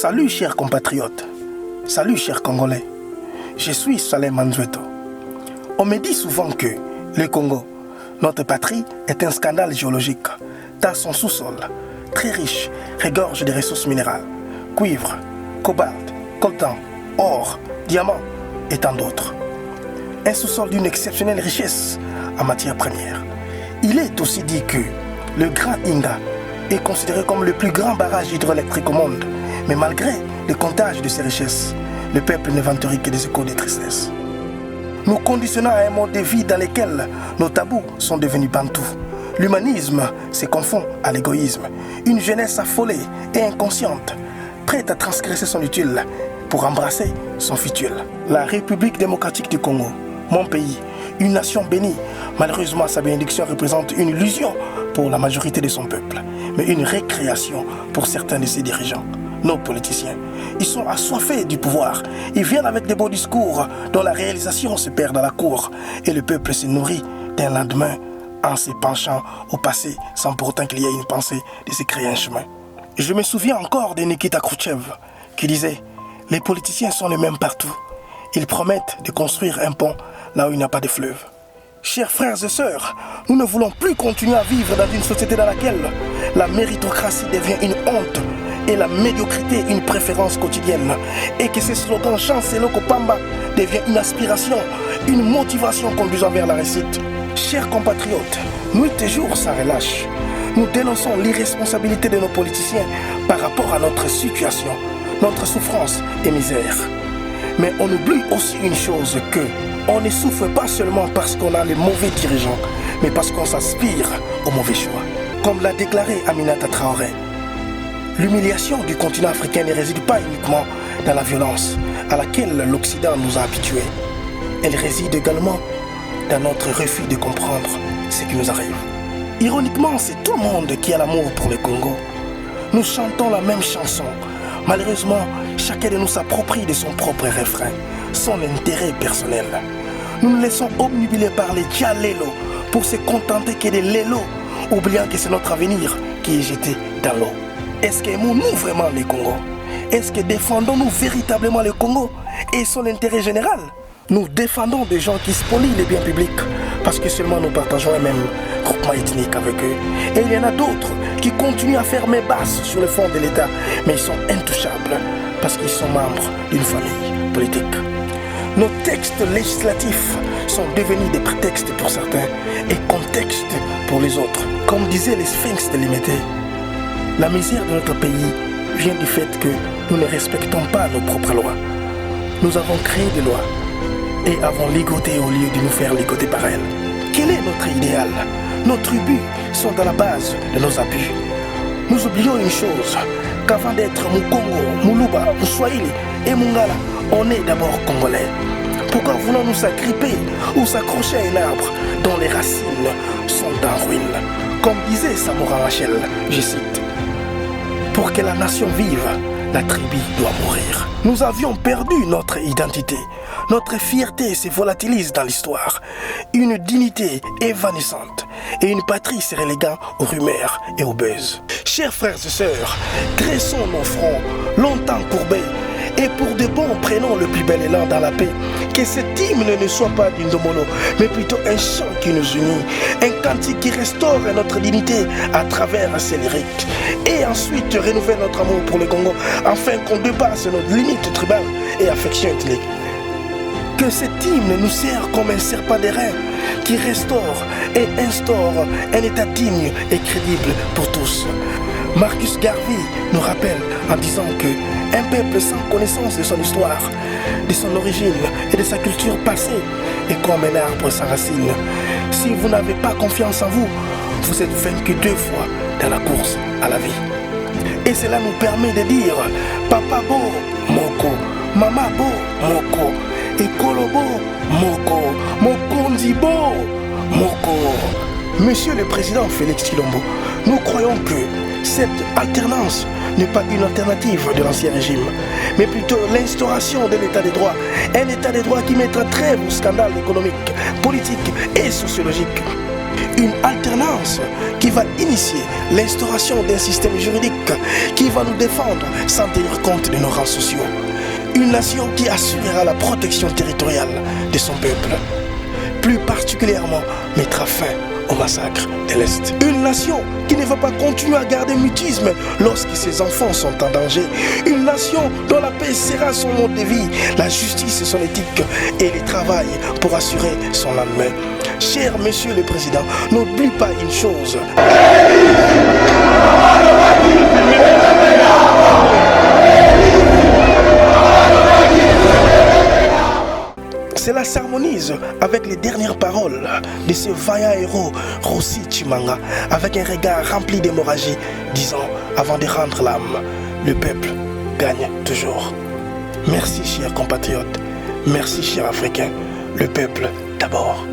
Salut chers compatriotes, salut chers Congolais, je suis Salem Manzueto. On me dit souvent que le Congo, notre patrie, est un scandale géologique, dans son sous-sol, très riche, regorge de ressources minérales, cuivre, cobalt, coltan, or, diamants et tant d'autres. Un sous-sol d'une exceptionnelle richesse en matières premières. Il est aussi dit que le Grand Inga est considéré comme le plus grand barrage hydroélectrique au monde. Mais malgré le comptage de ces richesses, le peuple ne vanterait que des échos de tristesse. Nous conditionnons à un mode de vie dans lequel nos tabous sont devenus bantous. L'humanisme se confond à l'égoïsme. Une jeunesse affolée et inconsciente, prête à transgresser son utile pour embrasser son futile. La République démocratique du Congo, mon pays, une nation bénie, malheureusement sa bénédiction représente une illusion pour la majorité de son peuple, mais une récréation pour certains de ses dirigeants. Nos politiciens, ils sont assoiffés du pouvoir. Ils viennent avec des beaux discours dont la réalisation se perd dans la cour. Et le peuple se nourrit d'un lendemain en se penchant au passé sans pourtant qu'il y ait une pensée de se créer un chemin. Je me souviens encore de Nikita Khrouchtchev qui disait « Les politiciens sont les mêmes partout. Ils promettent de construire un pont là où il n'y a pas de fleuve. » Chers frères et sœurs, nous ne voulons plus continuer à vivre dans une société dans laquelle la méritocratie devient une honte et la médiocrité une préférence quotidienne, et que ces slogans Chancelo Kopamba devient une aspiration, une motivation conduisant vers la réussite. Chers compatriotes, nuit et jour sans relâche, nous dénonçons l'irresponsabilité de nos politiciens par rapport à notre situation, notre souffrance et misère. Mais on oublie aussi une chose, que on ne souffre pas seulement parce qu'on a les mauvais dirigeants, mais parce qu'on s'aspire au mauvais choix. Comme l'a déclaré Aminata Traoré, l'humiliation du continent africain ne réside pas uniquement dans la violence à laquelle l'Occident nous a habitués. Elle réside également dans notre refus de comprendre ce qui nous arrive. Ironiquement, c'est tout le monde qui a l'amour pour le Congo. Nous chantons la même chanson. Malheureusement, chacun de nous s'approprie de son propre refrain, son intérêt personnel. Nous nous laissons obnubiler par les Djalelo pour se contenter que de l'élo, oubliant que c'est notre avenir qui est jeté dans l'eau. Est-ce qu'aimons-nous vraiment le Congo? Est-ce que défendons-nous véritablement le Congo et son intérêt général? Nous défendons des gens qui spolient les biens publics parce que seulement nous partageons un même groupement ethnique avec eux. Et il y en a d'autres qui continuent à faire main basse sur le fond de l'État, mais ils sont intouchables parce qu'ils sont membres d'une famille politique. Nos textes législatifs sont devenus des prétextes pour certains et contextes pour les autres. Comme disaient les sphinx de Lémété, la misère de notre pays vient du fait que nous ne respectons pas nos propres lois. Nous avons créé des lois et avons ligoté au lieu de nous faire ligoter par elles. Quel est notre idéal? Nos tribus sont à la base de nos abus. Nous oublions une chose, qu'avant d'être Mukongo, Muluba, Mswahili et Mungala, on est d'abord Congolais. Pourquoi voulons-nous s'agripper ou s'accrocher à un arbre dont les racines sont en ruine? Comme disait Samora Machel, je cite, « Pour que la nation vive, la tribu doit mourir. » Nous avions perdu notre identité. Notre fierté se volatilise dans l'histoire. Une dignité évanescente et une patrie se reléguant aux rumeurs et aux buzz. Chers frères et sœurs, dressons nos fronts, longtemps courbés, et pour de bon, prenons le plus bel élan dans la paix. Que cet hymne ne soit pas d'une domolo, mais plutôt un chant qui nous unit, un cantique qui restaure notre dignité à travers ses lyriques. Et ensuite renouveler notre amour pour le Congo, afin qu'on dépasse notre limite tribale et affection ethnique. Que cet hymne nous sert comme un serpent d'airain qui restaure et instaure un état digne et crédible pour tous. Marcus Garvey nous rappelle en disant que un peuple sans connaissance de son histoire, de son origine et de sa culture passée est comme un arbre sans racines. Si vous n'avez pas confiance en vous, vous êtes vaincu 2 fois dans la course à la vie. Et cela nous permet de dire Papa Bo, Moko, Mama Bo, Moko, Ekolo Bo, Moko, Mokonzi Bo, Moko. Monsieur le Président Félix Tshilombo, nous croyons que cette alternance n'est pas une alternative de l'ancien régime, mais plutôt l'instauration de l'état de droit. Un état de droit qui mettra trêve au scandale économique, politique et sociologique. Une alternance qui va initier l'instauration d'un système juridique qui va nous défendre sans tenir compte de nos rangs sociaux. Une nation qui assurera la protection territoriale de son peuple. Plus particulièrement, mettra fin au massacre de l'Est. Une nation qui ne va pas continuer à garder mutisme lorsque ses enfants sont en danger. Une nation dont la paix sera son mode de vie, la justice son éthique et le travail pour assurer son lendemain. Cher Monsieur le Président, n'oublie pas une chose. Cela s'harmonise avec les dernières paroles de ce vaillant héros Rossi Chimanga, avec un regard rempli d'hémorragie, disant avant de rendre l'âme, le peuple gagne toujours. Merci chers compatriotes, merci chers Africains, le peuple d'abord.